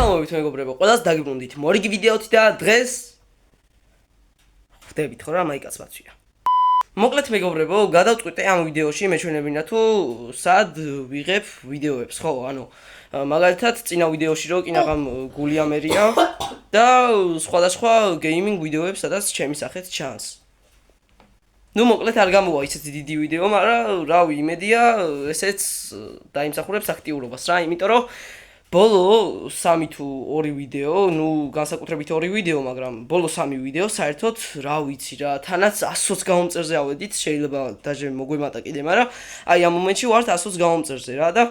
მოგესალმებით მეგობრებო, ყველას დაგიბრუნდით მორიგი ვიდეოთი და დღეს ხვდებით ხო რა მაიკაც ვაცვია. მოკლედ მეგობრებო, გადავწყვიტე ამ ვიდეოში მეჩვენებინა თუ სად ვიღებ ვიდეოებს, ხო, ანუ მაგალითად წინა ვიდეოში რო კინაღამ გულიამერია და სხვადასხვა გეიმინგ ვიდეოებს სადაც ჩემი სახეთ ჩანს. ნუ მოკლედ არ გამოვა ისეთი დიდი ვიდეო, მაგრამ რავი, იმედია ესეც დაიმსახურებს აქტიურობას რა, იმიტომ რომ ბოლო 3 თუ 2 ვიდეო, ნუ განსაკუთრებით 2 ვიდეო, მაგრამ ბოლო 3 ვიდეო საერთოდ რა ვიცი რა, თანაც 100-ს გამომწერზე ავედით, შეიძლება დაჟე მოგვემატა კიდე, მაგრამ აი ამ მომენტში ვართ 100-ს გამომწერზე რა და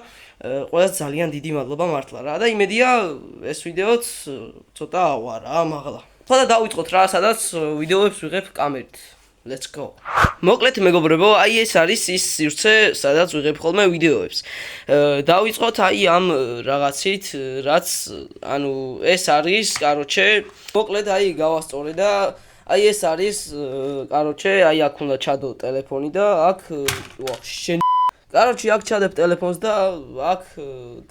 ყველას ძალიან დიდი მადლობა მართლა რა და იმედია ეს ვიდეოც ცოტა ავა რა, მაღლა. ხო და დავიწყოთ რა, სადაც ვიდეოებს ვიღებ კამერით. Let's go. მოკლედ მეგობრებო, აი ეს არის ის სივრცე, სადაც ვიღებ ხოლმე ვიდეოებს. დავიწყოთ აი ამ რაღაცით, რაც ანუ ეს არის, короче, მოკლედ აი გავასწორე და აი ეს არის, короче, აი აქ უნდა ჩადო ტელეფონი და აქ короче, აქ ჩადებ ტელეფონს და აქ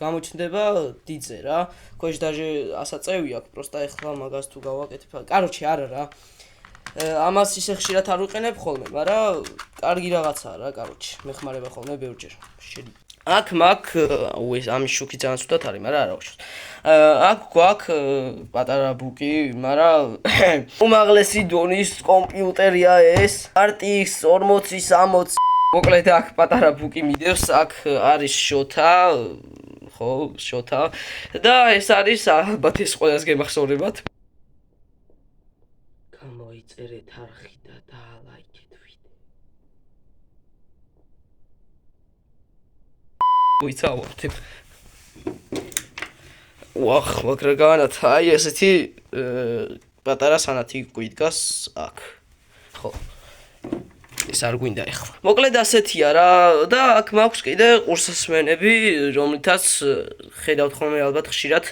გამოჩნდება დიძე რა. ქვეშ დაჟე ასაწევი აქვს, просто ეხლა მაგას თუ გავაკეთებ. короче, არა რა. ამას ისე ხშირად არ ვიყენებ ხოლმე, მაგრამ კარგი რაღაცაა რა, короче, მეხმარება ხოლმე ბევრჯერ. აქ მაგ ეს ამის შუქი ძალიან სუდად არის, მაგრამ არა უშავს. აქ გვაქვს პატარა ბუკი, მაგრამ უმაღლესი დონის კომპიუტერია ეს. RTX 4060. მოკლედ აქ პატარა ბუკი მიდევს, აქ არის შოთა, ხო, შოთა და ეს არის ალბათ ეს ყველას გემახსოვრებათ. მოიწერეთ არხი და დაალაიქეთ ვიდეო. მოიცავთ. ვახ, მაგრამ განათ, აი ესეთი პატარა სანათი გვიდგას აქ. ხო. ეს არ გვინდა ეხლა. მოკლედ ასეთია რა და აქ მაქვს კიდე ყურსასმენები, რომლითაც ხედავთ ხოლმე ალბათ ხშირად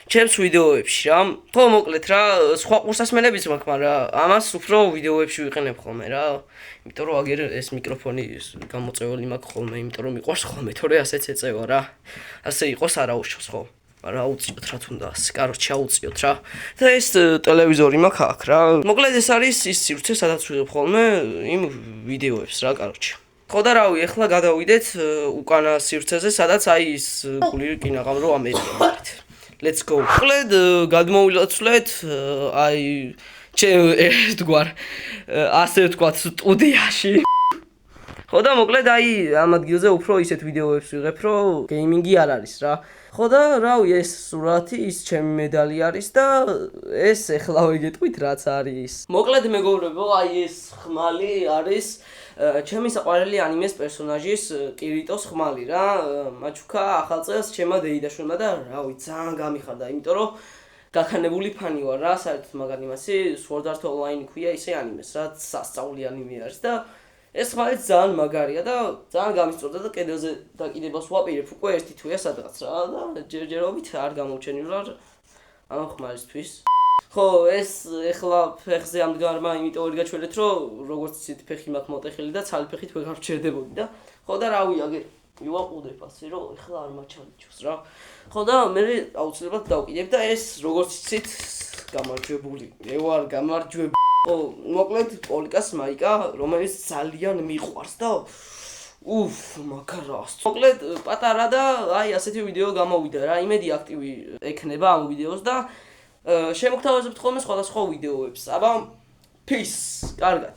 ჩემს ვიდეოებში რა. ხო, მოკლედ რა, სხვა ყურსასმენებიც მაქვს, მაგრამ ამას უფრო ვიდეოებში ვიყენებ ხოლმე რა. იმიტომ რომ აგერ ეს მიკროფონი გამოწეული მაქვს ხოლმე, იმიტომ რომ მიყვარს ხოლმე, თორე ასეც ეწევა რა. ასე იყოს არა უშავს ხო. მაგრამ აუწიოთ რა თუნდა ასე, короче, აუწიოთ რა. და ეს ტელევიზორი მაქვს აქ რა. მოკლედ ეს არის ის სივრცე, სადაც ვიღებ ხოლმე იმ ვიდეოებს რა, короче. ხო და რავი, ეხლა გადავიდეთ უკანა სივრცეზე, სადაც აი ის გული კინაღამ რო ამერია. Let's go. მოკლედ გადმოვილოცვლეთ აი ჩემ ერთგვარ ასე ვთქვათ სტუდიაში. ხო და მოკლედ აი ამ ადგილზე უფრო ისეთ ვიდეოებს ვიღებ, რომ გეიმინგი არ არის რა. ხო და რავი, ეს სურათი, ის ჩემი მედალი არის და ეს ეხლა ვიგეტყვით რაც არის. მოკლედ მეგობრებო, აი ეს ხმალი არის ჩემი საყვარელი ანიმეს პერსონაჟის კირიტოს ხმალი რა. მაჩუკა ახალწელს ჩემმა დეიდაშვილმა და რავი, ძალიან გამიხარდა, იმიტომ რომ გაქანებული ფანი ვარ რა, საერთოდ მაგ ანიმაში Sword Art Online ქვია ისე ანიმეს რა, სასწაული ანიმე არის და ეს ხმალიც ძალიან მაგარია და ძალიან გამისწორდა და კედელზე დაკიდებას ვაპირებ უკვე ერთი თვეა სადღაც რა და ჯერჯერობით არ გამოვჩენილ ვარ ამ ხმალისთვის. ხო, ეს ეხლა ფეხზე ამდგარმა იმიტომ ვერ გაჩვენეთ, რომ როგორც იცით ფეხი მაქვს მოტეხილი და ცალი ფეხით ვერ გავჩერდებოდი და ხო და რავი, აგერ მივაყუდებ ასე, რომ ეხლა არ მაჩალიჩოს რა. ხო და მე აუცილებლად დავკიდებ და ეს როგორც იცით გამარჯვებული. მე ვარ გამარჯვებული. ხო, მოკლედ პოლიკას მაიკა, რომელიც ძალიან მიყვარს და მაგარას. მოკლედ პატარა და აი ასეთი ვიდეო გამოვიდა რა, იმედი აქტივი ექნება ამ ვიდეოს და შემოგთავაზებთ ხოლმე სხვადასხვა ვიდეოებს. აბა, peace, კარგად.